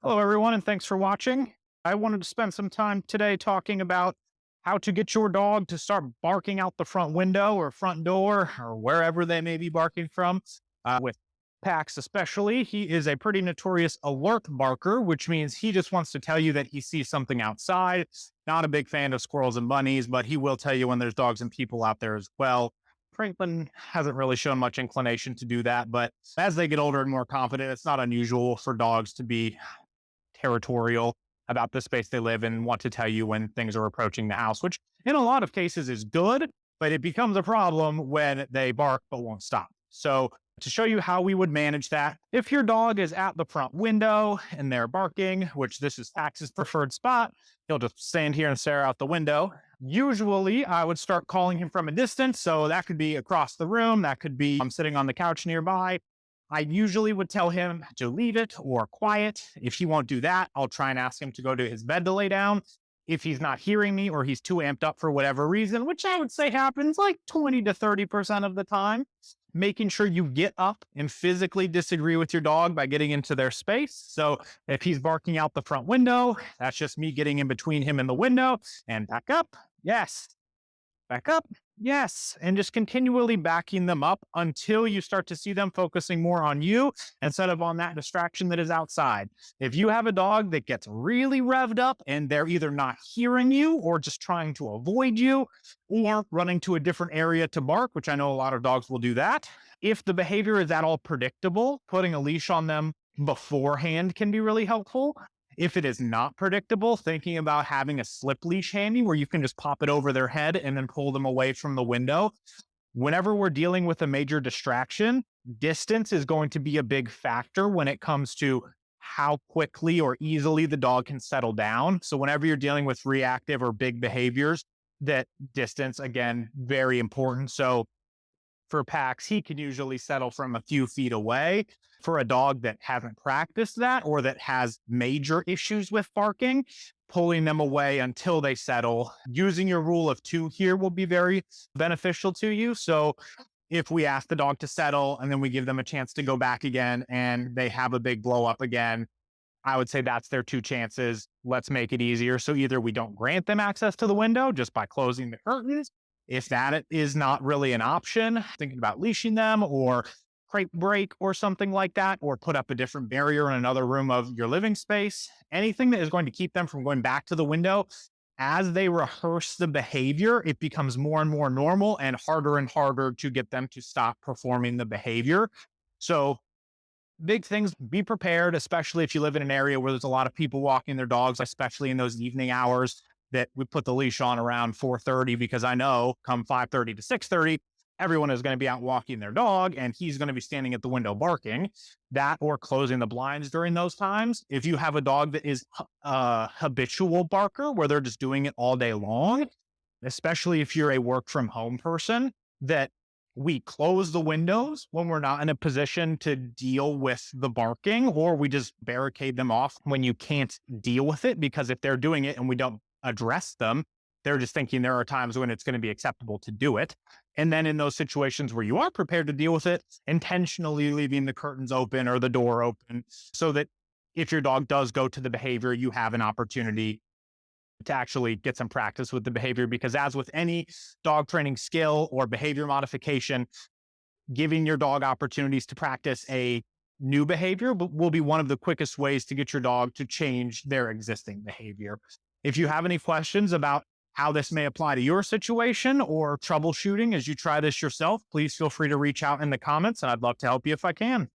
Hello, everyone, and thanks for watching. I wanted to spend some time today talking about how to get your dog to start barking out the front window or front door or wherever they may be barking from. With Pax, especially, he is a pretty notorious alert barker, which means he just wants to tell you that he sees something outside. Not a big fan of squirrels and bunnies, but he will tell you when there's dogs and people out there as well. Franklin hasn't really shown much inclination to do that, but as they get older and more confident, it's not unusual for dogs to be territorial about the space they live in, want to tell you when things are approaching the house, which in a lot of cases is good, but it becomes a problem when they bark but won't stop. So to show you how we would manage that, if your dog is at the front window and they're barking, which this is Axe's preferred spot, he'll just stand here and stare out the window. Usually I would start calling him from a distance. So that could be across the room. That could be I'm sitting on the couch nearby. I usually would tell him to leave it or quiet. If he won't do that, I'll try and ask him to go to his bed to lay down. If he's not hearing me or he's too amped up for whatever reason, which I would say happens like 20 to 30% of the time, making sure you get up and physically disagree with your dog by getting into their space. So if he's barking out the front window, that's just me getting in between him and the window and back up. Yes. Back up. Yes. And just continually backing them up until you start to see them focusing more on you instead of on that distraction that is outside. If you have a dog that gets really revved up and they're either not hearing you or just trying to avoid you or running to a different area to bark, which I know a lot of dogs will do that. If the behavior is at all predictable, putting a leash on them beforehand can be really helpful. If it is not predictable, thinking about having a slip leash handy where you can just pop it over their head and then pull them away from the window. Whenever we're dealing with a major distraction, distance is going to be a big factor when it comes to how quickly or easily the dog can settle down. So whenever you're dealing with reactive or big behaviors, that distance, again, very important. So for Pax, he can usually settle from a few feet away. For a dog that hasn't practiced that or that has major issues with barking, pulling them away until they settle. Using your rule of two here will be very beneficial to you. So if we ask the dog to settle and then we give them a chance to go back again and they have a big blow up again, I would say that's their two chances. Let's make it easier. So either we don't grant them access to the window just by closing the curtains. If that is not really an option, thinking about leashing them or crate break or something like that, or put up a different barrier in another room of your living space, anything that is going to keep them from going back to the window. As they rehearse the behavior, it becomes more and more normal and harder to get them to stop performing the behavior. So big things, be prepared, especially if you live in an area where there's a lot of people walking their dogs, especially in those evening hours that we put the leash on around 4:30, because I know come 5:30 to 6:30, everyone is going to be out walking their dog and he's going to be standing at the window barking. That or closing the blinds during those times. If you have a dog that is a habitual barker where they're just doing it all day long, especially if you're a work from home person, that we close the windows when we're not in a position to deal with the barking, or we just barricade them off when you can't deal with it. Because if they're doing it and we don't address them, they're just thinking there are times when it's going to be acceptable to do it. And then in those situations where you are prepared to deal with it, intentionally leaving the curtains open or the door open so that if your dog does go to the behavior, you have an opportunity to actually get some practice with the behavior. Because as with any dog training skill or behavior modification, giving your dog opportunities to practice a new behavior will be one of the quickest ways to get your dog to change their existing behavior. If you have any questions about how this may apply to your situation or troubleshooting as you try this yourself, please feel free to reach out in the comments and I'd love to help you if I can.